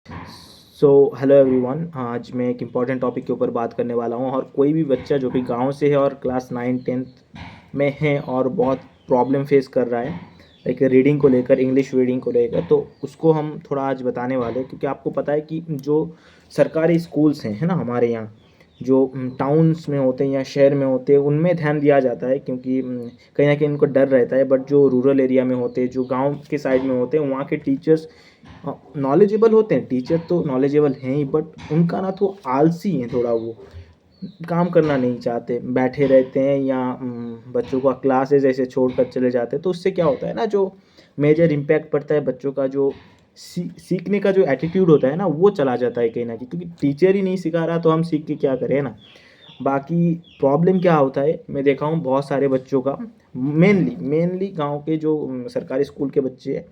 So hello everyone. आज मैं एक इम्पॉर्टेंट टॉपिक के ऊपर बात करने वाला हूँ। और कोई भी बच्चा जो कि गांव से है और क्लास 9 10 में है और बहुत प्रॉब्लम फेस कर रहा है लाइक रीडिंग को लेकर, इंग्लिश रीडिंग को लेकर, तो उसको हम थोड़ा आज बताने वाले हैं। क्योंकि आपको पता है कि जो सरकारी स्कूल्स हैं, है ना, हमारे यहाँ जो टाउन्स में होते हैं या शहर में होते हैं उनमें ध्यान दिया जाता है, क्योंकि कहीं ना कहीं उनको डर रहता है। बट जो रूरल एरिया में होते हैं, जो गांव के साइड में होते हैं, वहाँ के टीचर्स नॉलेजेबल होते हैं। टीचर तो नॉलेजेबल हैं ही, बट उनका ना तो आलसी है थोड़ा, वो काम करना नहीं चाहते, बैठे रहते हैं या बच्चों का क्लासेस ऐसे छोड़कर चले जाते हैं। तो उससे क्या होता है ना, जो मेजर इम्पैक्ट पड़ता है बच्चों का, जो सीखने का जो एटीट्यूड होता है ना, वो चला जाता है कहीं ना कहीं। क्योंकि टीचर ही नहीं सिखा रहा तो हम सीख के क्या करें ना। बाकी प्रॉब्लम क्या होता है, मैं देखा हूँ बहुत सारे बच्चों का, मेनली मेनली गांव के जो सरकारी स्कूल के बच्चे हैं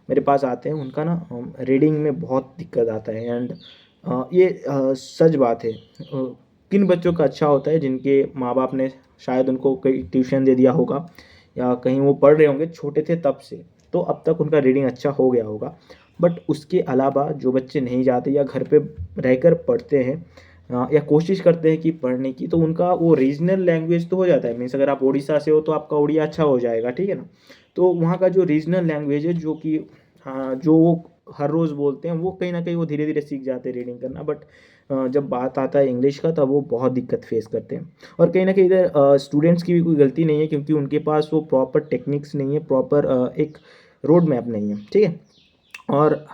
मेरे पास आते हैं, उनका ना रीडिंग में बहुत दिक्कत आता है। एंड ये सच बात है। किन बच्चों का अच्छा होता है, जिनके माँ बाप ने शायद उनको कहीं ट्यूशन दे दिया होगा या कहीं वो पढ़ रहे होंगे छोटे थे तब से, तो अब तक उनका रीडिंग अच्छा हो गया होगा। बट उसके अलावा जो बच्चे नहीं जाते या घर पे रहकर पढ़ते हैं या कोशिश करते हैं कि पढ़ने की, तो उनका वो रीजनल लैंग्वेज तो हो जाता है। मीन्स अगर आप उड़ीसा से हो तो आपका उड़िया अच्छा हो जाएगा, ठीक है ना। तो वहाँ का जो रीजनल लैंग्वेज है, जो कि हाँ, जो वो हर रोज़ बोलते हैं, वो कहीं ना कहीं वो धीरे धीरे सीख जाते हैं रीडिंग करना। बट जब बात आता है इंग्लिश का, तब वो बहुत दिक्कत फेस करते हैं। और कहीं ना कहीं इधर स्टूडेंट्स की भी कोई गलती नहीं है, क्योंकि उनके पास वो प्रॉपर टेक्निक्स नहीं है, प्रॉपर एक रोड मैप नहीं है, ठीक है। और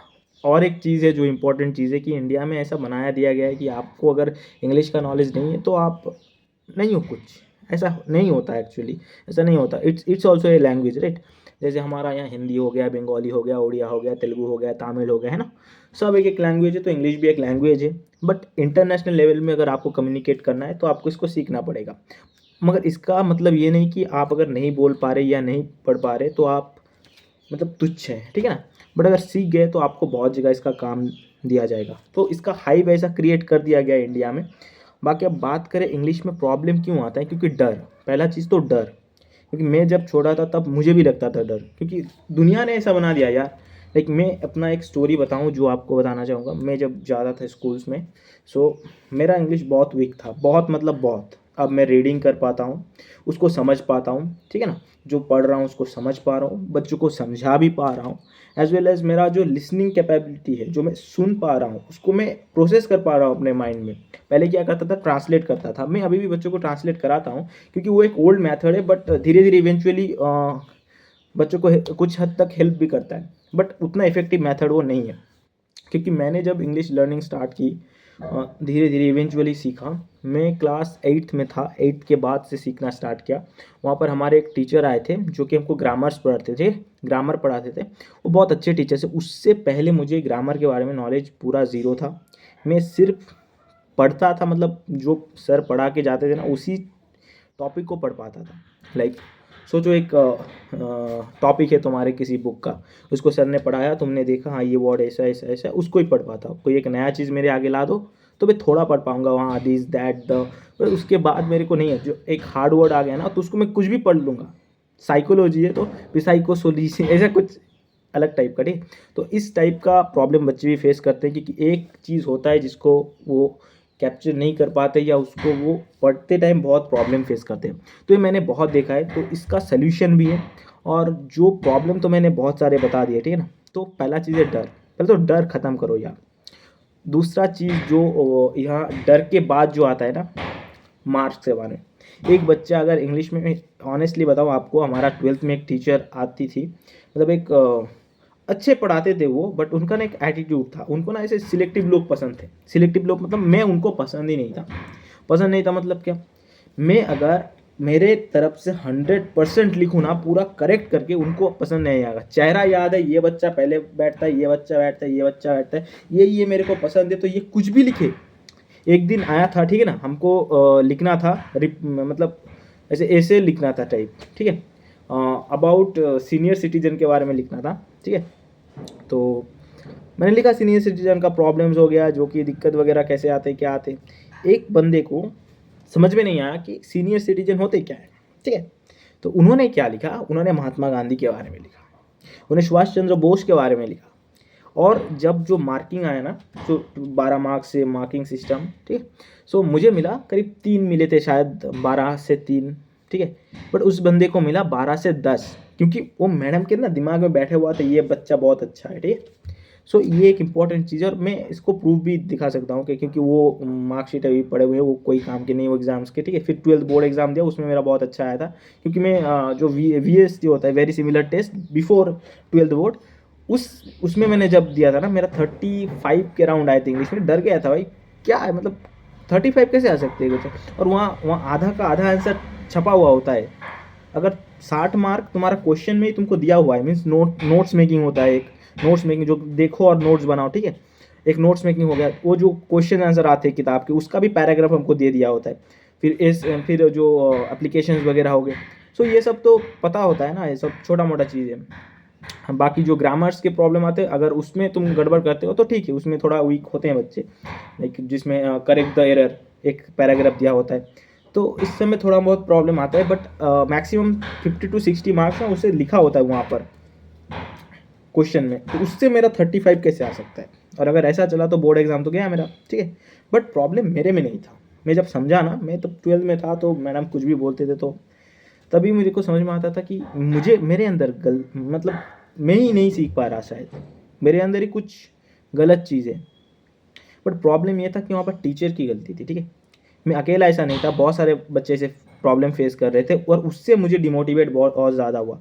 और एक चीज़ है जो इम्पोर्टेंट चीज़ है, कि इंडिया में ऐसा बनाया दिया गया है कि आपको अगर इंग्लिश का नॉलेज नहीं है तो आप नहीं हो कुछ। ऐसा नहीं होता एक्चुअली, ऐसा नहीं होता। It's also a language, right. जैसे हमारा यहाँ हिंदी हो गया, बंगाली हो गया, उड़िया हो गया, तेलुगु हो गया, तमिल हो गया, है ना। सब एक एक लैंग्वेज है, तो इंग्लिश भी एक लैंग्वेज है। बट इंटरनेशनल लेवल में अगर आपको कम्युनिकेट करना है तो आपको इसको सीखना पड़ेगा। मगर इसका मतलब ये नहीं कि आप अगर नहीं बोल पा रहे या नहीं पढ़ पा रहे तो आप मतलब तुच्छ है, ठीक है ना। बट अगर सीख गए तो आपको बहुत जगह इसका काम दिया जाएगा। तो इसका हाइप ऐसा क्रिएट कर दिया गया है इंडिया में। बाकी अब बात करें इंग्लिश में प्रॉब्लम क्यों आता है, क्योंकि डर। पहला चीज़ तो डर, क्योंकि मैं जब छोड़ा था तब मुझे भी लगता था डर, क्योंकि दुनिया ने ऐसा बना दिया यार। लाइक मैं अपना एक स्टोरी बताऊं जो आपको बताना चाहूँगा। मैं जब ज़्यादा था स्कूल्स में, सो मेरा इंग्लिश बहुत वीक था, बहुत मतलब बहुत। अब मैं रीडिंग कर पाता हूँ, उसको समझ पाता हूँ, ठीक है ना। जो पढ़ रहा हूँ उसको समझ पा रहा हूँ, बच्चों को समझा भी पा रहा हूँ। एज वेल एज मेरा जो लिसनिंग कैपेबिलिटी है, जो मैं सुन पा रहा हूँ उसको मैं प्रोसेस कर पा रहा हूँ अपने माइंड में। पहले क्या करता था, ट्रांसलेट करता था। मैं अभी भी बच्चों को ट्रांसलेट कराता हूँ, क्योंकि वो एक ओल्ड मेथड है। बट धीरे धीरे इवेंचुअली बच्चों को कुछ हद तक हेल्प भी करता है, बट उतना इफेक्टिव मेथड वो नहीं है। क्योंकि मैंने जब इंग्लिश लर्निंग स्टार्ट की, धीरे धीरे इवेंचुअली सीखा। मैं क्लास 8th में था, 8th के बाद से सीखना स्टार्ट किया। वहाँ पर हमारे एक टीचर आए थे जो कि हमको ग्रामर्स पढ़ाते थे, ग्रामर पढ़ाते थे। वो बहुत अच्छे टीचर थे। उससे पहले मुझे ग्रामर के बारे में नॉलेज पूरा ज़ीरो था। मैं सिर्फ पढ़ता था, मतलब जो सर पढ़ा के जाते थे ना, उसी टॉपिक को पढ़ पाता था। लाइक सोचो, एक टॉपिक है तुम्हारे किसी बुक का, उसको सर ने पढ़ाया, तुमने देखा हाँ ये वर्ड ऐसा ऐसा ऐसा, उसको ही पढ़ पाता। कोई एक नया चीज़ मेरे आगे ला दो तो मैं थोड़ा पढ़ पाऊंगा, वहाँ दिस दैट द। पर उसके बाद मेरे को नहीं है। जो एक हार्ड वर्ड आ गया ना, तो उसको मैं कुछ भी पढ़ लूँगा। साइकोलॉजी है तो साइकोसोल्यूशन ऐसा कुछ अलग टाइप का, ठीक। तो इस टाइप का प्रॉब्लम बच्चे भी फेस करते हैं, क्योंकि एक चीज़ होता है जिसको वो कैप्चर नहीं कर पाते, या उसको वो पढ़ते टाइम बहुत प्रॉब्लम फेस करते हैं। तो ये मैंने बहुत देखा है। तो इसका सल्यूशन भी है। और जो प्रॉब्लम तो मैंने बहुत सारे बता दिए, ठीक है ना। तो पहला चीज़ है डर। पहले तो डर ख़त्म करो यार। दूसरा चीज़ जो यहाँ डर के बाद जो आता है ना, मार्क्स के बारे में। एक बच्चा अगर इंग्लिश में, ऑनेस्टली बताऊँ आपको, हमारा 12th में एक टीचर आती थी, मतलब एक अच्छे पढ़ाते थे वो। बट उनका ना एक एटीट्यूड था, उनको ना ऐसे सिलेक्टिव लोग पसंद थे। सिलेक्टिव लोग मतलब मैं उनको पसंद ही नहीं था। पसंद नहीं था मतलब क्या, मैं अगर मेरे तरफ से 100% लिखूँ ना, पूरा करेक्ट करके, उनको पसंद नहीं आएगा। चेहरा याद है, ये बच्चा पहले बैठता है, ये बच्चा बैठता है, ये बच्चा बैठता है, ये मेरे को पसंद है, तो ये कुछ भी लिखे। एक दिन आया था, ठीक है ना, हमको लिखना था, मतलब ऐसे ऐसे लिखना था टाइप, ठीक है। अबाउट सीनियर सिटीजन के बारे में लिखना था, ठीक है। तो मैंने लिखा सीनियर सिटीजन का प्रॉब्लम्स हो गया, जो कि दिक्कत वगैरह कैसे आते क्या आते। एक बंदे को समझ में नहीं आया कि सीनियर सिटीजन होते क्या है, ठीक है। तो उन्होंने क्या लिखा, उन्होंने महात्मा गांधी के बारे में लिखा, उन्हें सुभाष चंद्र बोस के बारे में लिखा। और जब जो मार्किंग आया ना, जो 12 मार्क्स से मार्किंग सिस्टम, ठीक है, सो मुझे मिला करीब 3 मिले थे शायद, 12 से 3, ठीक है, बट उस बंदे को मिला 12 से 10, क्योंकि वो मैडम के ना दिमाग में बैठे हुआ था ये बच्चा बहुत अच्छा है, ठीक है। सो ये एक इंपॉर्टेंट चीज़ है, और मैं इसको प्रूफ भी दिखा सकता हूँ कि क्योंकि वो मार्कशीट अभी पड़े हुए हैं, वो कोई काम के नहीं वो एग्जाम्स के, ठीक है। फिर 12th बोर्ड एग्जाम दिया, उसमें मेरा बहुत अच्छा आया था, क्योंकि मैं जो VS जो होता है very similar test before 12th board, उसमें मैंने जब दिया था ना, मेरा 35 के राउंड आए थे इंग्लिश में। डर गया था भाई, क्या है मतलब 35 कैसे आ सकते हैं कुछ, और वहाँ आधा का आधा आंसर छपा हुआ होता है। अगर 60 मार्क तुम्हारा क्वेश्चन में ही तुमको दिया हुआ है, मीन्स नोट्स मेकिंग होता है, एक नोट्स मेकिंग जो देखो और नोट्स बनाओ, ठीक है, एक नोट्स मेकिंग हो गया, वो जो क्वेश्चन आंसर आते हैं किताब के, उसका भी पैराग्राफ हमको दे दिया होता है। फिर जो एप्लीकेशंस वगैरह हो गए, सो ये सब तो पता होता है ना, ये सब छोटा मोटा चीज़ है। बाकी जो ग्रामर्स के प्रॉब्लम आते हैं, अगर उसमें तुम गड़बड़ करते हो तो ठीक है, उसमें थोड़ा वीक होते हैं बच्चे, लाइक जिसमें करेक्ट द एरर एक पैराग्राफ दिया होता है, तो इस समय थोड़ा बहुत प्रॉब्लम आता है। बट मैक्सिमम 50 to 60 मार्क्स ना उसे लिखा होता है वहाँ पर क्वेश्चन में, तो उससे मेरा 35 कैसे आ सकता है। और अगर ऐसा चला तो बोर्ड एग्जाम तो गया मेरा, ठीक है। बट प्रॉब्लम मेरे में नहीं था, मैं जब समझा ना, मैं तब 12th में था, तो मैडम कुछ भी बोलते थे, तो तभी मुझे को समझ में आता था कि मुझे मेरे अंदर मतलब मैं ही नहीं सीख पा रहा, शायद मेरे अंदर ही कुछ गलत चीज़ है। बट प्रॉब्लम ये था कि वहाँ पर टीचर की गलती थी, ठीक है। मैं अकेला ऐसा नहीं था, बहुत सारे बच्चे से प्रॉब्लम फेस कर रहे थे, और उससे मुझे डिमोटिवेट बहुत और ज़्यादा हुआ।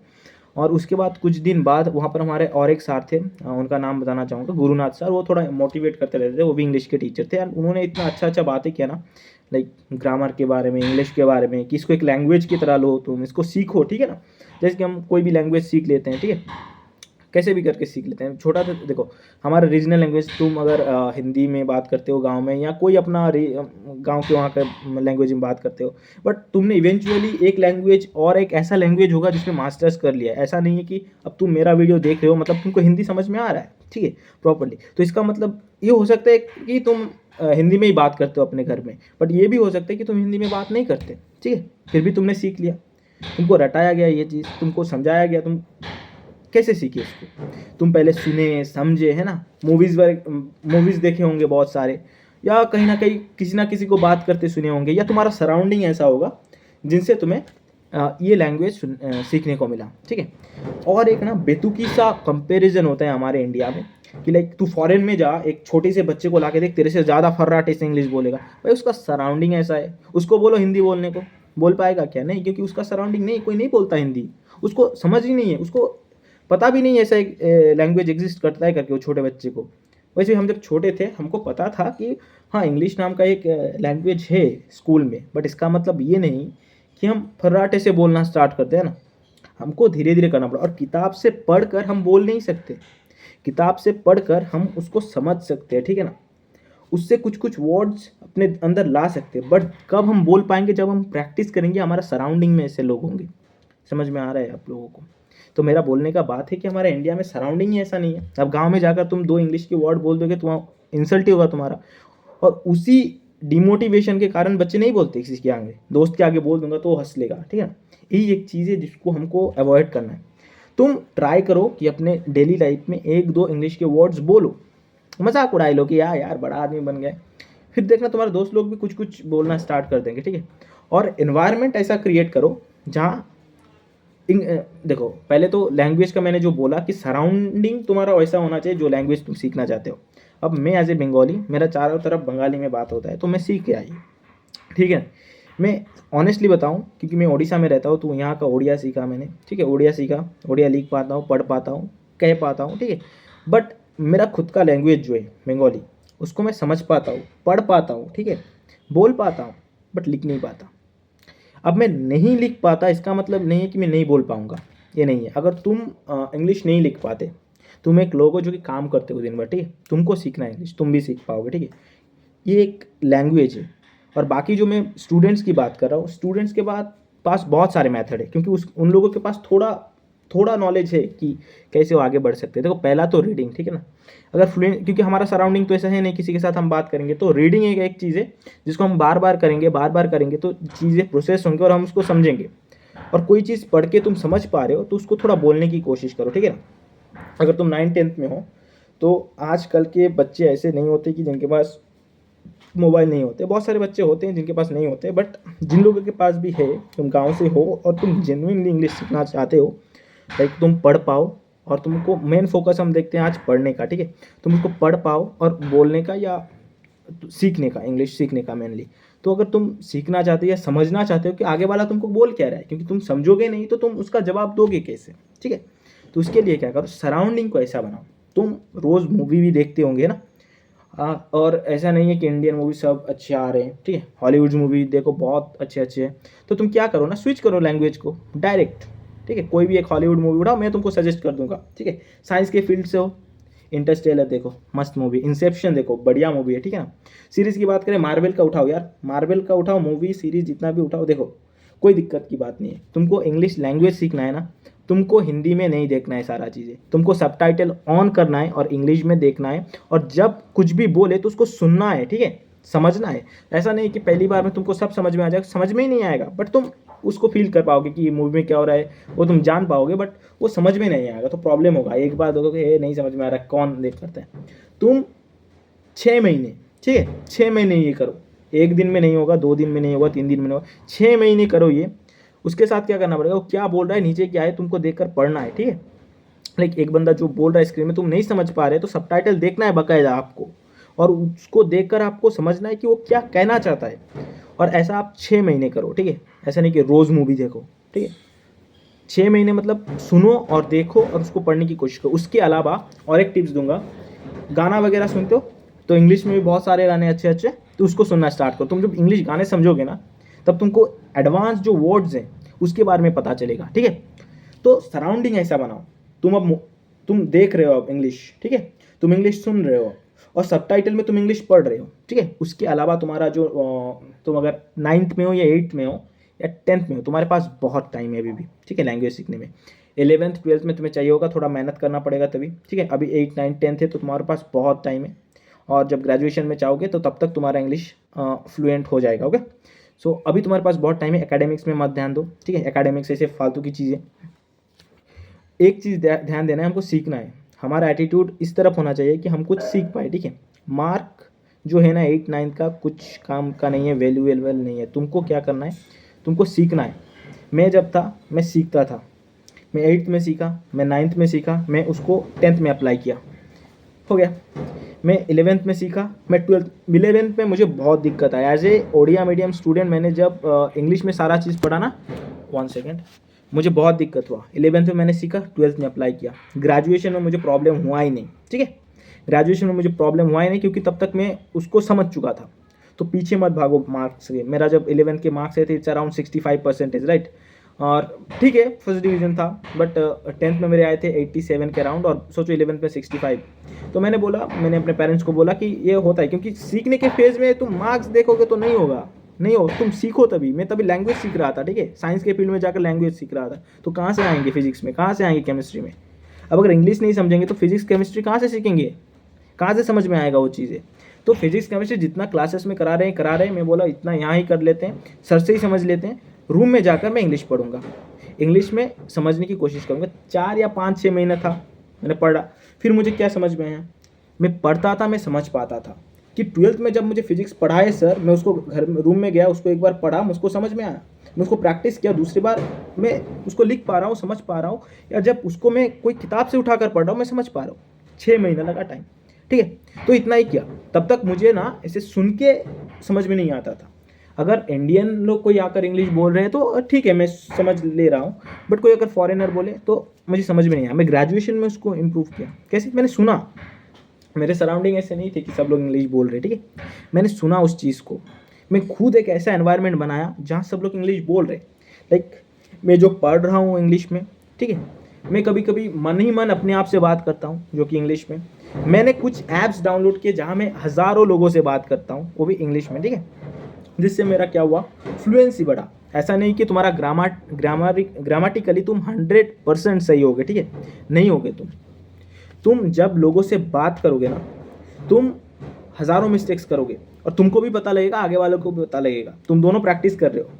और उसके बाद कुछ दिन बाद वहाँ पर हमारे और एक सर थे, उनका नाम बताना चाहूँगा, गुरुनाथ सर। वो थोड़ा मोटिवेट करते रहते थे, वो भी इंग्लिश के टीचर थे, और उन्होंने इतना अच्छा अच्छा बातें किया ना, लाइक ग्रामर के बारे में, इंग्लिश के बारे में, कि इसको एक लैंग्वेज की तरह लो, तुम इसको सीखो, ठीक है ना। जैसे कि हम कोई भी लैंग्वेज सीख लेते हैं, ठीक है, कैसे भी करके सीख लेते हैं। छोटा तो देखो, हमारा रीजनल लैंग्वेज, तुम अगर हिंदी में बात करते हो गांव में, या कोई अपना गांव के वहाँ का लैंग्वेज में बात करते हो, बट तुमने इवेंचुअली एक लैंग्वेज और एक ऐसा लैंग्वेज होगा जिसमें मास्टर्स कर लिया है। ऐसा नहीं है कि अब तुम मेरा वीडियो देख रहे हो मतलब तुमको हिंदी समझ में आ रहा है, ठीक है, प्रॉपरली, तो इसका मतलब ये हो सकता है कि तुम हिंदी में ही बात करते हो अपने घर में, बट ये भी हो सकता है कि तुम हिंदी में बात नहीं करते, ठीक है, फिर भी तुमने सीख लिया, तुमको रटाया गया ये चीज़, तुमको समझाया गया, तुम कैसे सीखे इसको, तुम पहले सुने समझे, है ना, मूवीज़ देखे होंगे बहुत सारे, या कहीं ना किसी को बात करते सुने होंगे, या तुम्हारा सराउंडिंग ऐसा होगा जिनसे तुम्हें ये लैंग्वेज सीखने को मिला, ठीक है। और एक ना बेतुकी सा कंपैरिजन होता है हमारे इंडिया में, कि लाइक तू फॉरेन में जा, एक छोटे से बच्चे को लाके देख, तेरे से ज़्यादा फर्राटे से इंग्लिश बोलेगा, भाई उसका सराउंडिंग ऐसा है, उसको बोलो हिंदी बोलने को, बोल पाएगा क्या? नहीं, क्योंकि उसका सराउंडिंग नहीं, कोई नहीं बोलता हिंदी, उसको समझ ही नहीं है, उसको पता भी नहीं ऐसा एक लैंग्वेज एग्जिस्ट करता है करके, वो छोटे बच्चे को। वैसे हम जब छोटे थे हमको पता था कि हाँ इंग्लिश नाम का एक लैंग्वेज है स्कूल में, बट इसका मतलब ये नहीं कि हम फर्राटे से बोलना स्टार्ट करते हैं ना, हमको धीरे धीरे करना पड़ा। और किताब से पढ़कर हम बोल नहीं सकते, किताब से पढ़कर हम उसको समझ सकते हैं, ठीक है ना, उससे कुछ कुछ वर्ड्स अपने अंदर ला सकते हैं, बट कब हम बोल पाएंगे? जब हम प्रैक्टिस करेंगे, हमारा सराउंडिंग में ऐसे लोग होंगे। समझ में आ रहा है आप लोगों को? तो मेरा बोलने का बात है कि हमारे इंडिया में सराउंडिंग ही ऐसा नहीं है। अब गांव में जाकर तुम 2 इंग्लिश के वर्ड बोल दोगे तो वहाँ इंसल्ट ही होगा तुम्हारा, और उसी डिमोटिवेशन के कारण बच्चे नहीं बोलते किसी के आगे, दोस्त के आगे बोल दूंगा तो वो हंस लेगा, ठीक है ना। यही एक चीज़ है जिसको हमको अवॉइड करना है। तुम ट्राई करो कि अपने डेली लाइफ में 1-2 इंग्लिश के वर्ड्स बोलो, मजाक उड़ाई लो कि यार बड़ा आदमी बन गए, फिर देखना तुम्हारे दोस्त लोग भी कुछ कुछ बोलना स्टार्ट कर देंगे, ठीक है। और एनवायरनमेंट ऐसा क्रिएट करो जहाँ देखो, पहले तो लैंग्वेज का मैंने जो बोला कि सराउंडिंग तुम्हारा वैसा होना चाहिए जो लैंग्वेज तुम सीखना चाहते हो। अब मैं एज ए बंगाली, मेरा चारों तरफ बंगाली में बात होता है, तो मैं सीख के आई, ठीक है। मैं ऑनेस्टली बताऊं, क्योंकि मैं उड़ीसा में रहता हूं, तो यहाँ का उड़िया सीखा मैंने, ठीक है, उड़िया सीखा, उड़िया लिख पाता हूँ, पढ़ पाता हूँ, कह पाता हूँ, ठीक है। बट मेरा खुद का लैंग्वेज जो है बंगाली, उसको मैं समझ पाता हूँ, पढ़ पाता हूँ, ठीक है, बोल पाता हूँ, बट लिख नहीं पाता। अब मैं नहीं लिख पाता इसका मतलब नहीं है कि मैं नहीं बोल पाऊँगा, ये नहीं है। अगर तुम इंग्लिश नहीं लिख पाते, तुम एक लोग हो जो कि काम करते हो दिन भर, ठीक है, तुमको सीखना है इंग्लिश, तुम भी सीख पाओगे, ठीक है। ये एक लैंग्वेज है। और बाकी जो मैं स्टूडेंट्स की बात कर रहा हूँ, स्टूडेंट्स के पास बहुत सारे मेथड है, क्योंकि उन लोगों के पास थोड़ा थोड़ा नॉलेज है कि कैसे वो आगे बढ़ सकते हैं। देखो, पहला तो रीडिंग, ठीक है ना। अगर फ्लुएंट, क्योंकि हमारा सराउंडिंग तो ऐसा है नहीं किसी के साथ हम बात करेंगे, तो रीडिंग एक चीज़ है जिसको हम बार बार करेंगे तो चीज़ें प्रोसेस होंगी और हम उसको समझेंगे। और कोई चीज़ पढ़ के तुम समझ पा रहे हो तो उसको थोड़ा बोलने की कोशिश करो, ठीक है ना। अगर तुम 9th 10th में हो तो आजकल के बच्चे ऐसे नहीं होते कि जिनके पास मोबाइल नहीं होते, बहुत सारे बच्चे होते हैं जिनके पास नहीं होते, बट जिन लोगों के पास भी है, तुम गांव से हो और तुम जेन्युइनली इंग्लिश सीखना चाहते हो, लाइक तुम पढ़ पाओ, और तुमको मेन फोकस हम देखते हैं आज पढ़ने का, ठीक है, तुम उसको पढ़ पाओ और बोलने का या सीखने का, इंग्लिश सीखने का मेनली। तो अगर तुम सीखना चाहते हो या समझना चाहते हो कि आगे वाला तुमको बोल क्या रहा है, क्योंकि तुम समझोगे नहीं तो तुम उसका जवाब दोगे कैसे, ठीक है। तो उसके लिए क्या करो, सराउंडिंग को ऐसा बनाओ। तुम रोज़ मूवी भी देखते होंगे ना, और ऐसा नहीं है कि इंडियन मूवी सब अच्छे आ रहे हैं, ठीक है, हॉलीवुड मूवी देखो बहुत अच्छे अच्छे हैं। तो तुम क्या करो ना, स्विच करो लैंग्वेज को डायरेक्ट, ठीक है, कोई भी एक हॉलीवुड मूवी उठाओ, मैं तुमको सजेस्ट कर दूंगा, ठीक है, साइंस के फील्ड से हो, इंटरस्टेलर देखो मस्त मूवी, इंसेप्शन देखो बढ़िया मूवी है, ठीक है ना। सीरीज़ की बात करें, मार्वल का उठाओ यार, मार्वल का उठाओ, मूवी सीरीज जितना भी उठाओ, देखो कोई दिक्कत की बात नहीं है। तुमको इंग्लिश लैंग्वेज सीखना है ना, तुमको हिंदी में नहीं देखना है सारा चीज़ें, तुमको सबटाइटल ऑन करना है और इंग्लिश में देखना है, और जब कुछ भी बोले तो उसको सुनना है, ठीक है, समझना है। ऐसा नहीं कि पहली बार में तुमको सब समझ में आ जाएगा, समझ में ही नहीं आएगा, बट तुम उसको फील कर पाओगे कि ये मूवी में क्या हो रहा है, वो तुम जान पाओगे, बट वो समझ में नहीं आएगा तो प्रॉब्लम होगा। एक बार देखो कि ये नहीं समझ में आ रहा है, कौन देख करता है। तुम 6 महीने, ठीक है, 6 महीने ये करो, एक दिन में नहीं होगा, 2 दिन में नहीं होगा, 3 दिन में नहीं होगा, 6 महीने करो ये। उसके साथ क्या करना पड़ेगा, वो क्या बोल रहा है नीचे क्या है तुमको देखकर पढ़ना है, ठीक है। लाइक एक बंदा जो बोल रहा है स्क्रीन में, तुम नहीं समझ पा रहे तो सबटाइटल देखना है बाकायदा आपको, और उसको देखकर आपको समझना है कि वो क्या कहना चाहता है। और ऐसा आप 6 महीने करो, ठीक है, ऐसा नहीं कि रोज़ मूवी देखो, ठीक है। 6 महीने मतलब सुनो और देखो और उसको पढ़ने की कोशिश करो। उसके अलावा और एक टिप्स दूंगा, गाना वगैरह सुनते हो तो इंग्लिश में भी बहुत सारे गाने अच्छे अच्छे, तो उसको सुनना स्टार्ट करो। तुम जब इंग्लिश गाने समझोगे ना, तब तुमको एडवांस जो वर्ड्स हैं उसके बारे में पता चलेगा, ठीक है। तो सराउंडिंग ऐसा बनाओ, तुम देख रहे हो अब इंग्लिश, ठीक है, तुम इंग्लिश सुन रहे हो और सबटाइटल में तुम इंग्लिश पढ़ रहे हो, ठीक है। उसके अलावा तुम्हारा जो तुम अगर 9th में हो या 8th में हो या 10th में हो, तुम्हारे पास बहुत टाइम है अभी भी, ठीक है, लैंग्वेज सीखने में। 11th 12th में तुम्हें चाहिए होगा, थोड़ा मेहनत करना पड़ेगा तभी, ठीक है। अभी 8 9 10th है तो तुम्हारे पास बहुत टाइम है, और जब ग्रेजुएशन में चाहोगे तो तब तक तुम्हारा इंग्लिश फ्लुएंट हो जाएगा, ओके। सो अभी तुम्हारे पास बहुत टाइम है, एकेडमिक्स में मत ध्यान दो, ठीक है, एकेडमिक्स ऐसे फालतू की चीज़ें। एक चीज़ ध्यान देना है, हमको सीखना है, हमारा एटीट्यूड इस तरफ होना चाहिए कि हम कुछ सीख पाए, ठीक है। मार्क जो है ना 8 9 का कुछ काम का नहीं है, वैल्यूएबल नहीं है। तुमको क्या करना है, तुमको सीखना है। मैं जब था मैं सीखता था, मैं 8th में सीखा, मैं 9th में सीखा, मैं उसको 10th में अप्लाई किया, हो गया। मैं 11th में सीखा, मैं 11th में मुझे बहुत दिक्कत आई as a Odia medium student. मैंने जब इंग्लिश में सारा चीज़ पढ़ा ना, 1 सेकेंड, मुझे बहुत दिक्कत हुआ। 11th में मैंने सीखा, 12th में अप्लाई किया, ग्रेजुएशन में मुझे प्रॉब्लम हुआ ही नहीं, ठीक है। ग्रेजुएशन में मुझे प्रॉब्लम हुआ ही नहीं क्योंकि तब तक मैं उसको समझ चुका था। तो पीछे मत भागो मार्क्स से। मेरा जब 11th के मार्क्स आए थे, इट्स अराउंड 65%, राइट। और ठीक है, फर्स्ट डिवीज़न था, बट 10th में मेरे आए थे 87 के अराउंड, और सोचो 11th में 65। तो मैंने अपने पेरेंट्स को बोला कि ये होता है, क्योंकि सीखने के फेज़ में तुम मार्क्स देखोगे तो नहीं होगा, नहीं हो, तुम सीखो तभी। मैं तभी लैंग्वेज सीख रहा था, ठीक है, साइंस के फील्ड में जाकर लैंग्वेज सीख रहा था। तो कहाँ से आएंगे फिजिक्स में, कहाँ से आएंगे केमिस्ट्री में। अब अगर इंग्लिश नहीं समझेंगे तो फिजिक्स केमिस्ट्री कहाँ से सीखेंगे, कहाँ से समझ में आएगा वो चीज़ें। तो फिजिक्स केमिस्ट्री जितना क्लासेस में करा रहे हैं, मैं बोला इतना यहाँ ही कर लेते हैं, सर से ही समझ लेते हैं। रूम में जाकर मैं इंग्लिश पढ़ूंगा, इंग्लिश में समझने की कोशिश करूँगा। 4 या 5 6 महीना था, मैंने पढ़ा। फिर मुझे क्या समझ में आया, मैं पढ़ता था, मैं समझ पाता था कि 12th में जब मुझे फिजिक्स पढ़ाए सर, मैं उसको घर में रूम में गया, उसको एक बार पढ़ा, मुझको समझ में आया, मैं उसको प्रैक्टिस किया, दूसरी बार मैं उसको लिख पा रहा हूँ, समझ पा रहा हूँ, या जब उसको मैं कोई किताब से उठाकर पढ़ रहा हूँ मैं समझ पा रहा हूँ। 6 महीना लगा टाइम, ठीक है। तो इतना ही किया, तब तक मुझे ना ऐसे सुन के समझ में नहीं आता था। अगर इंडियन लोग कोई आकर इंग्लिश बोल रहे हैं तो ठीक है, मैं समझ ले रहा हूँ, बट कोई अगर फॉरेनर बोले तो मुझे समझ में नहीं आया। मैं ग्रेजुएशन में उसको इम्प्रूव किया, कैसे, मैंने सुना। मेरे सराउंडिंग ऐसे नहीं थे कि सब लोग इंग्लिश बोल रहे, ठीक है, मैंने सुना उस चीज़ को। मैं खुद एक ऐसा एनवायरनमेंट बनाया जहाँ सब लोग इंग्लिश बोल रहे, लाइक मैं जो पढ़ रहा हूँ इंग्लिश में, ठीक है, मैं कभी कभी मन ही मन अपने आप से बात करता हूँ जो कि इंग्लिश में। मैंने कुछ ऐप्स डाउनलोड किए जहाँ मैं हज़ारों लोगों से बात करता हूँ, वो भी इंग्लिश में, ठीक है, जिससे मेरा क्या हुआ, फ्लुएंसी बढ़ा। ऐसा नहीं कि तुम्हारा ग्रामेटिकली तुम 100% सही होगे, ठीक है, नहीं होगे तुम जब लोगों से बात करोगे ना, तुम हज़ारों मिस्टेक्स करोगे और तुमको भी पता लगेगा, आगे वालों को भी पता लगेगा, तुम दोनों प्रैक्टिस कर रहे हो।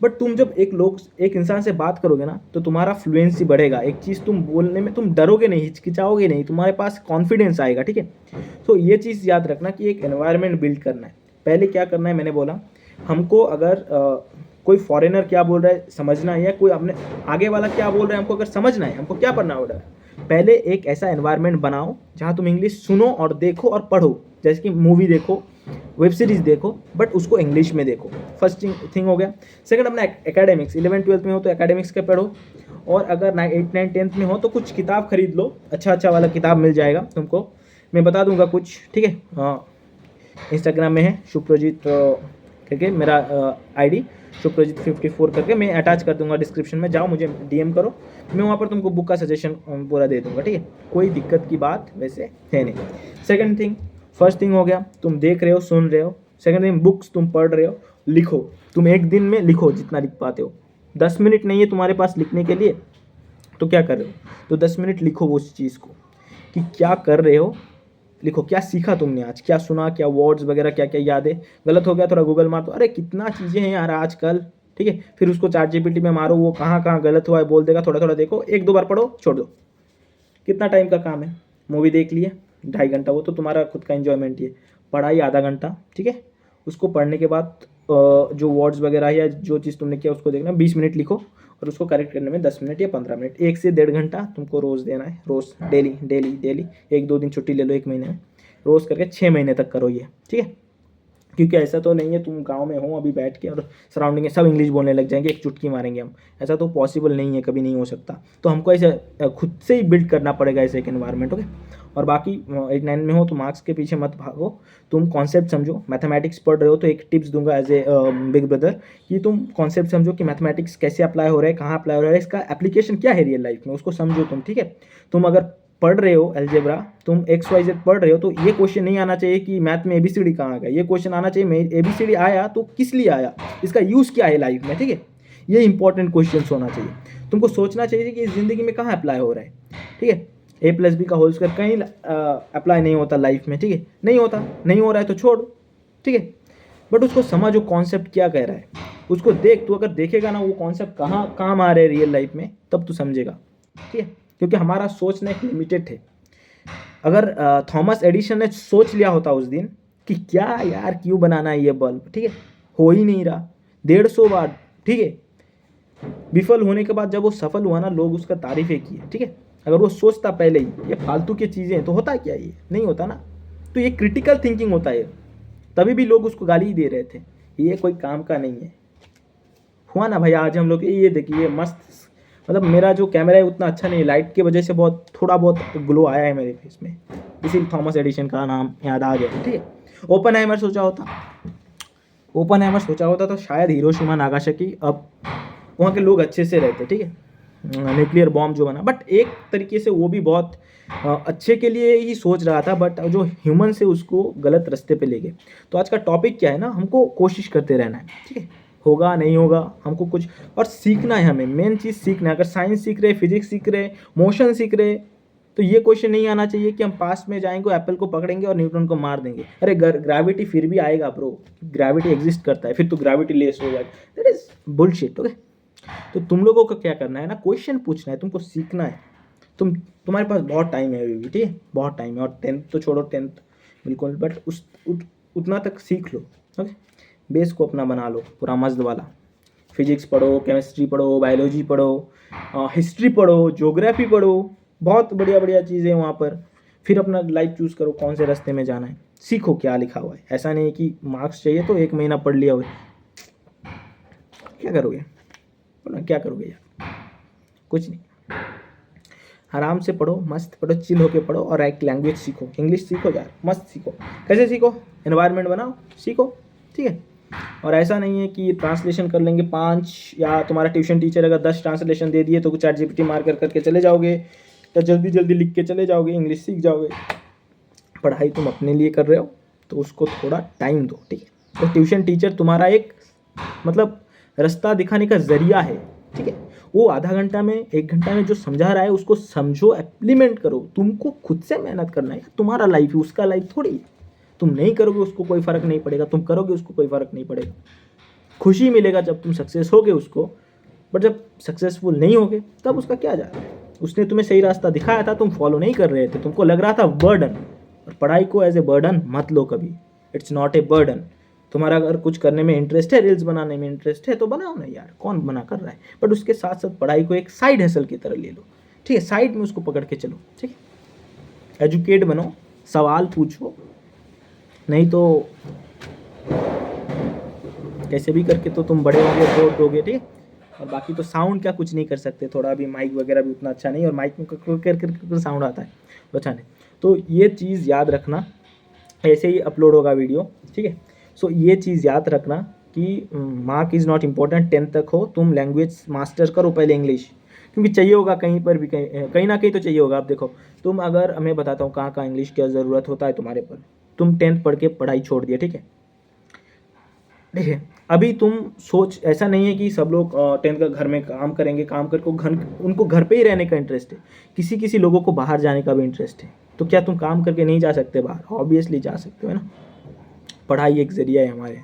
बट तुम जब एक इंसान से बात करोगे ना तो तुम्हारा फ्लुएंसी बढ़ेगा, एक चीज़ तुम बोलने में तुम डरोगे नहीं, हिचकिचाओगे नहीं, तुम्हारे पास कॉन्फिडेंस आएगा, ठीक है। तो ये चीज़ याद रखना कि एक एनवायरनमेंट बिल्ड करना है। पहले क्या करना है, मैंने बोला हमको अगर कोई फॉरेनर क्या बोल रहा है समझना है, या कोई अपने आगे वाला क्या बोल रहा है हमको अगर समझना है, हमको क्या करना होगा, पहले एक ऐसा एनवायरनमेंट बनाओ जहाँ तुम इंग्लिश सुनो और देखो और पढ़ो, जैसे कि मूवी देखो, वेब सीरीज़ देखो, बट उसको इंग्लिश में देखो। फर्स्ट थिंग हो गया। सेकंड अपना एकेडमिक्स, 11th-12th में हो तो एकेडमिक्स के पढ़ो, और अगर 8th 9th 10th में हो तो कुछ किताब खरीद लो, अच्छा वाला किताब मिल जाएगा तुमको, मैं बता दूंगा कुछ, ठीक है। हाँ, इंस्टाग्राम में है शुभ्रजीत करके मेरा आईडी, शुभ्रजीत 54 करके, मैं अटैच कर दूंगा डिस्क्रिप्शन में, जाओ मुझे डीएम करो, मैं वहाँ पर तुमको बुक का सजेशन पूरा दे दूंगा, ठीक है। कोई दिक्कत की बात वैसे है नहीं। सेकंड थिंग, फर्स्ट थिंग हो गया तुम देख रहे हो सुन रहे हो, सेकंड थिंग बुक्स तुम पढ़ रहे हो, लिखो, तुम एक दिन में लिखो जितना लिख पाते हो। 10 मिनट नहीं है तुम्हारे पास लिखने के लिए तो क्या कर रहे हो, तो 10 मिनट लिखो उस चीज़ को कि क्या कर रहे हो, लिखो क्या सीखा तुमने आज, क्या सुना, क्या वर्ड्स वगैरह क्या क्या याद है, गलत हो गया थोड़ा गूगल मार दो, अरे कितना चीज़ें हैं यार आजकल, ठीक है। फिर उसको ChatGPT में मारो, वो कहाँ कहाँ गलत हुआ है बोल देगा, थोड़ा थोड़ा देखो, 1-2 बार पढ़ो छोड़ दो, कितना टाइम का काम है, मूवी देख लिए 2.5 घंटा, वो तो तुम्हारा खुद का एंजॉयमेंट ही है। पढ़ाई आधा घंटा, ठीक है। उसको पढ़ने के बाद जो वर्ड्स वगैरह या जो चीज़ तुमने किया उसको देखना, 20 मिनट लिखो, और उसको करेक्ट करने में 10 मिनट या 15 मिनट, 1 से 1.5 घंटा तुमको रोज़ देना है, रोज़ डेली डेली डेली, 1-2 दिन छुट्टी ले लो 1 महीने में, रोज़ करके 6 महीने तक करो ये, ठीक है। क्योंकि ऐसा तो नहीं है तुम गांव में हो अभी बैठ के और सराउंडिंग में सब इंग्लिश बोलने लग जाएंगे, एक चुटकी मारेंगे हम, ऐसा तो पॉसिबल नहीं है, कभी नहीं हो सकता। तो हमको ऐसे खुद से ही बिल्ड करना पड़ेगा ऐसे एक एनवायरनमेंट, ओके। और बाकी 8-9 में हो तो मार्क्स के पीछे मत भागो, तुम कॉन्सेप्ट समझो। मैथमेटिक्स पढ़ रहे हो तो एक टिप्स दूंगा एज ए बिग ब्रदर कि तुम कॉन्सेप्ट समझो कि मैथमेटिक्स कैसे अप्लाई हो रहा है, कहाँ अप्लाई हो रहा है, इसका एप्लीकेशन क्या है रियल लाइफ में, उसको समझो तुम, ठीक है। तुम अगर पढ़ रहे हो अलजेब्रा, तुम XYZ पढ़ रहे हो तो ये क्वेश्चन नहीं आना चाहिए कि मैथ में ABCD कहाँ आ गया, ये क्वेश्चन आना चाहिए मैं ABCD आया तो किस लिए आया, इसका यूज़ क्या है लाइफ में, ठीक है। ये इंपॉर्टेंट क्वेश्चन होना चाहिए, तुमको सोचना चाहिए कि इस ज़िंदगी में कहाँ अप्लाई हो रहा है, ठीक है। A+B का होल स्क्वायर कहीं अप्लाई नहीं होता लाइफ में, ठीक है, नहीं होता, नहीं हो रहा है तो छोड़, ठीक है। बट उसको समझो कॉन्सेप्ट क्या कह रहा है, उसको देख, तू अगर देखेगा ना वो कॉन्सेप्ट कहाँ काम आ रहे हैं रियल लाइफ में, तब तू समझेगा, ठीक है। क्योंकि हमारा सोचना एक लिमिटेड है। अगर थॉमस एडिसन ने सोच लिया होता उस दिन कि क्या यार क्यों बनाना है ये बल्ब, ठीक है, हो ही नहीं रहा 150 बार, ठीक है। विफल होने के बाद जब वो सफल हुआ ना, लोग उसका तारीफें किए, ठीक है। अगर वो सोचता पहले ही ये फालतू की चीज़ें हैं तो होता क्या, ये नहीं होता ना। तो ये क्रिटिकल थिंकिंग होता है, तभी भी लोग उसको गाली ही दे रहे थे, ये कोई काम का नहीं है। हुआ ना भाई, आज हम लोग ये देखिए मस्त, मतलब मेरा जो कैमरा है उतना अच्छा नहीं है, लाइट की वजह से बहुत थोड़ा बहुत ग्लो आया है मेरे फेस में, इसी थॉमस एडिसन का नाम याद आ गया, ठीक है। ओपनहाइमर सोचा होता तो शायद हिरोशिमा नागासाकी अब वहाँ के लोग अच्छे से रहते, ठीक है। न्यूक्लियर बॉम्ब जो बना, बट एक तरीके से वो भी बहुत अच्छे के लिए ही सोच रहा था, बट जो ह्यूमन से उसको गलत रास्ते पे ले गए। तो आज का टॉपिक क्या है ना, हमको कोशिश करते रहना है, ठीक है। होगा नहीं होगा, हमको कुछ और सीखना है, हमें मेन चीज़ सीखना है। अगर साइंस सीख रहे, फिजिक्स सीख रहे, मोशन सीख रहे, तो ये क्वेश्चन नहीं आना चाहिए कि हम पास में जाएंगे एप्पल को पकड़ेंगे और न्यूटन को मार देंगे। अरे ग्रेविटी फिर भी आएगा ब्रो, ग्रेविटी एग्जिस्ट करता है, फिर तो ग्रेविटी लेस हो जाएगा, दैट इज बुलशिट, ओके। तो तुम लोगों को क्या करना है ना, क्वेश्चन पूछना है, तुमको सीखना है। तुम्हारे पास बहुत टाइम है अभी भी, ठीक है, बहुत टाइम है। और 10th तो छोड़ो, 10th बिल्कुल, बट उतना तक सीख लो, ओके। बेस को अपना बना लो पूरा मस्त वाला। फिजिक्स पढ़ो, केमिस्ट्री पढ़ो, बायोलॉजी पढ़ो, हिस्ट्री पढ़ो, ज्योग्राफी पढ़ो, बहुत बढ़िया बढ़िया चीज़ें वहाँ पर। फिर अपना लाइफ चूज़ करो कौन से रास्ते में जाना है, सीखो क्या लिखा हुआ है। ऐसा नहीं कि मार्क्स चाहिए तो 1 महीना पढ़ लिया हो, क्या करोगे, बोलो क्या करोगे यार, कुछ नहीं। आराम से पढ़ो, मस्त पढ़ो, चिल होके पढ़ो, और एक लैंग्वेज सीखो, इंग्लिश सीखो यार, मस्त सीखो। कैसे सीखो, एनवायरनमेंट बनाओ, सीखो, ठीक है। और ऐसा नहीं है कि ट्रांसलेशन कर लेंगे 5, या तुम्हारा ट्यूशन टीचर अगर 10 ट्रांसलेशन दे दिए तो ChatGPT मार करके चले जाओगे, या जल्दी जल्दी लिख के चले जाओगे, इंग्लिश सीख जाओगे। पढ़ाई तुम अपने लिए कर रहे हो तो उसको थोड़ा टाइम दो, ठीक है। तो ट्यूशन टीचर तुम्हारा एक मतलब रास्ता दिखाने का जरिया है, ठीक है। वो आधा घंटा में 1 घंटा में जो समझा रहा है उसको समझो, इम्प्लीमेंट करो। तुमको खुद से मेहनत करना है, तुम्हारा लाइफ है, उसका लाइफ थोड़ी है। तुम नहीं करोगे उसको कोई फ़र्क नहीं पड़ेगा, तुम करोगे उसको कोई फ़र्क नहीं पड़ेगा। खुशी मिलेगा जब तुम सक्सेस होगे उसको, बट जब सक्सेसफुल नहीं होगे तब उसका क्या जा रहा है। उसने तुम्हें सही रास्ता दिखाया था, तुम फॉलो नहीं कर रहे थे, तुमको लग रहा था बर्डन। और पढ़ाई को एज ए बर्डन मत लो कभी, इट्स नॉट ए बर्डन। तुम्हारा अगर कुछ करने में इंटरेस्ट है, रील्स बनाने में इंटरेस्ट है तो बनाओ ना यार, कौन मना कर रहा है। बट उसके साथ साथ पढ़ाई को एक साइड हसल की तरह ले लो, ठीक है, साइड में उसको पकड़ के चलो, ठीक है। एजुकेट बनो, सवाल पूछो, नहीं तो कैसे भी करके तो तुम बड़े होगे, वोट दोगे, ठीक है। और बाकी तो साउंड क्या कुछ नहीं कर सकते, थोड़ा भी माइक वगैरह भी उतना अच्छा नहीं, और माइक में कर साउंड आता है अच्छा नहीं। तो ये चीज़ याद रखना, ऐसे ही अपलोड होगा वीडियो, ठीक है। सो ये चीज़ याद रखना कि mark is not important, 10th तक हो तुम, लैंग्वेज मास्टर करो पहले इंग्लिश, क्योंकि चाहिए होगा कहीं पर भी, कहीं ना कहीं तो चाहिए होगा। आप देखो, तुम अगर, मैं बताता हूँ कहाँ इंग्लिश की ज़रूरत होता है तुम्हारे पर। तुम 10th पढ़ के पढ़ाई छोड़ दिया, ठीक है, अभी तुम सोच, ऐसा नहीं है कि सब लोग 10th का घर में काम करेंगे, काम करके उनको घर पे ही रहने का इंटरेस्ट है। किसी लोगों को बाहर जाने का भी इंटरेस्ट है। तो क्या तुम काम करके नहीं जा सकते बाहर? ऑब्वियसली जा सकते हो, है ना। पढ़ाई एक ज़रिया है हमारे।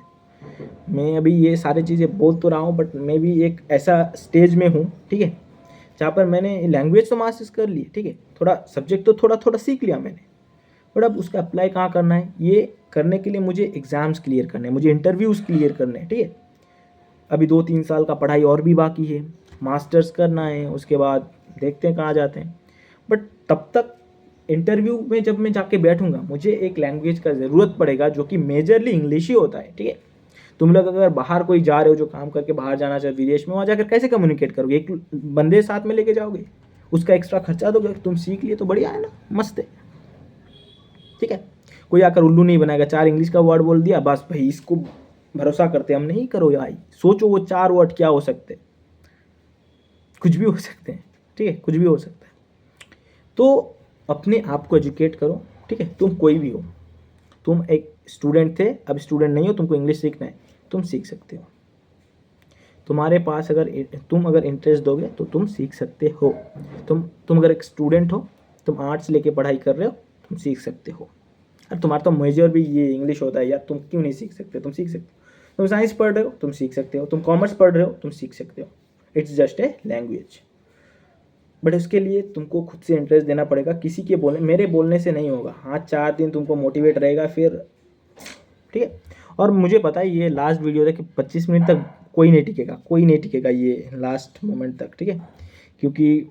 मैं अभी ये सारी चीज़ें बोल तो रहा हूँ, बट मैं भी एक ऐसा स्टेज में हूँ, ठीक है, जहाँ पर मैंने लैंग्वेज तो मास्टर्स कर ली, ठीक है, थोड़ा सब्जेक्ट तो थोड़ा सीख लिया मैंने, बट अब उसका अप्लाई कहाँ करना है, ये करने के लिए मुझे एग्ज़ाम्स क्लियर करने हैं, मुझे इंटरव्यूज़ क्लियर करने हैं, ठीक है। अभी 2-3 साल का पढ़ाई और भी बाकी है, मास्टर्स करना है, उसके बाद देखते हैं कहाँ जाते हैं। बट तब तक इंटरव्यू में जब मैं जाके बैठूंगा, मुझे एक लैंग्वेज का ज़रूरत पड़ेगा जो कि मेजरली इंग्लिश ही होता है, ठीक है। तुम लोग अगर बाहर कोई जा रहे हो जो काम करके बाहर जाना चाहे विदेश में, वहाँ जाकर कैसे कम्युनिकेट करोगे? एक बंदे साथ में लेके जाओगे, उसका एक्स्ट्रा खर्चा दोगे, तुम सीख लिए तो बढ़िया है ना, मस्त है, ठीक है। कोई आकर उल्लू नहीं बनाएगा, 4 इंग्लिश का वर्ड बोल दिया बस भाई इसको भरोसा करते हम नहीं। करो भाई, सोचो वो 4 वर्ड क्या हो सकते, कुछ भी हो सकते हैं, ठीक है, कुछ भी हो सकता है। तो अपने आप को एजुकेट करो, ठीक है। तुम कोई भी हो, तुम एक स्टूडेंट थे, अब स्टूडेंट नहीं हो, तुमको इंग्लिश सीखना है, तुम सीख सकते हो। तुम्हारे पास तुम अगर इंटरेस्ट दोगे तो तुम सीख सकते हो। तुम अगर एक स्टूडेंट हो, तुम आर्ट्स लेके पढ़ाई कर रहे हो, तुम सीख सकते हो। और तुम्हारा तो मेजर भी ये इंग्लिश होता है यार, तुम क्यों नहीं सीख सकते? तुम सीख सकते हो। तुम साइंस पढ़ रहे हो, तुम सीख सकते हो। तुम कॉमर्स पढ़ रहे हो, तुम सीख सकते हो। It's just a language, but उसके लिए तुमको खुद से इंटरेस्ट देना पड़ेगा। किसी के मेरे बोलने से नहीं होगा। हाँ, 4 दिन तुमको मोटिवेट रहेगा फिर, ठीक है। और मुझे पता है ये लास्ट वीडियो था कि 25 मिनट तक कोई नहीं टिकेगा ये लास्ट मोमेंट तक, ठीक है, क्योंकि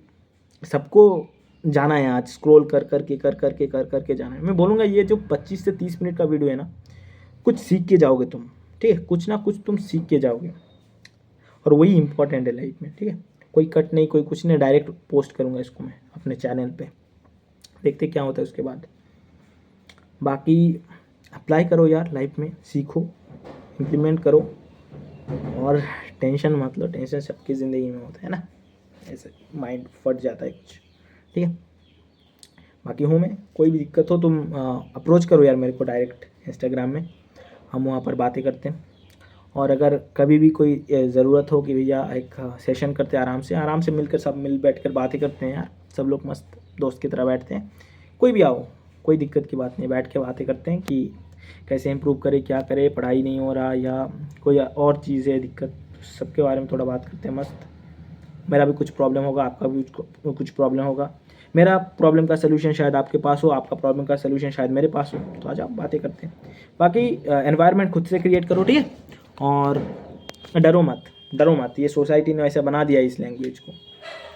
सबको जाना है आज, स्क्रॉल कर करके जाना है। मैं बोलूँगा ये जो 25 से 30 मिनट का वीडियो है ना, कुछ सीख के जाओगे तुम, ठीक है, कुछ ना कुछ तुम सीख के जाओगे, और वही इंपॉर्टेंट है लाइफ में, ठीक है। कोई कट नहीं, कोई कुछ नहीं, डायरेक्ट पोस्ट करूँगा इसको मैं अपने चैनल पे, देखते क्या होता है उसके बाद। बाकी अप्लाई करो यार लाइफ में, सीखो, इम्प्लीमेंट करो, और टेंशन मत लो। टेंशन सबकी ज़िंदगी में होता है ना, ऐसे माइंड फट जाता है कुछ, ठीक है। बाकी हूँ मैं, कोई भी दिक्कत हो तुम अप्रोच करो यार मेरे को डायरेक्ट इंस्टाग्राम में, हम वहाँ पर बातें करते हैं। और अगर कभी भी कोई ज़रूरत हो कि भैया एक सेशन करते हैं, आराम से मिलकर सब बैठ कर बातें करते हैं यार, सब लोग मस्त दोस्त की तरह बैठते हैं। कोई भी आओ, कोई दिक्कत की बात नहीं, बैठ के बातें करते हैं कि कैसे इम्प्रूव करे, क्या करे, पढ़ाई नहीं हो रहा या कोई और चीज़ है दिक्कत, सबके बारे में थोड़ा बात करते हैं मस्त। मेरा भी कुछ प्रॉब्लम होगा, आपका भी कुछ प्रॉब्लम होगा, मेरा प्रॉब्लम का सलूशन शायद आपके पास हो, आपका प्रॉब्लम का सलूशन शायद मेरे पास हो, तो आ जाओ बातें करते हैं। बाकी एनवायरनमेंट खुद से क्रिएट करो, ठीक है, और डरो मत। ये सोसाइटी ने ऐसा बना दिया इस लैंग्वेज को,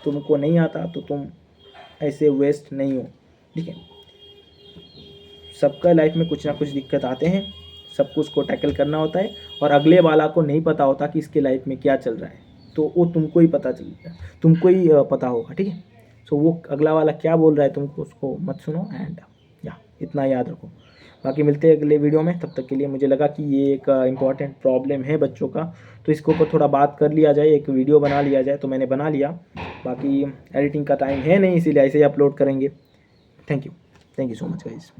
तुमको नहीं आता तो तुम ऐसे वेस्ट नहीं हो, ठीक है। सबका लाइफ में कुछ ना कुछ दिक्कत आते हैं, सबको उसको टैकल करना होता है, और अगले वाला को नहीं पता होता कि इसके लाइफ में क्या चल रहा है, तो वो तुमको ही पता होगा, ठीक है। सो वो अगला वाला क्या बोल रहा है तुमको, उसको मत सुनो, एंड इतना याद रखो। बाकी मिलते हैं अगले वीडियो में, तब तक के लिए मुझे लगा कि ये एक इम्पॉर्टेंट प्रॉब्लम है बच्चों का, तो इसके ऊपर थोड़ा बात कर लिया जाए, एक वीडियो बना लिया जाए, तो मैंने बना लिया। बाकी एडिटिंग का टाइम है नहीं, इसीलिए ऐसे ही अपलोड करेंगे। Thank you so much guys.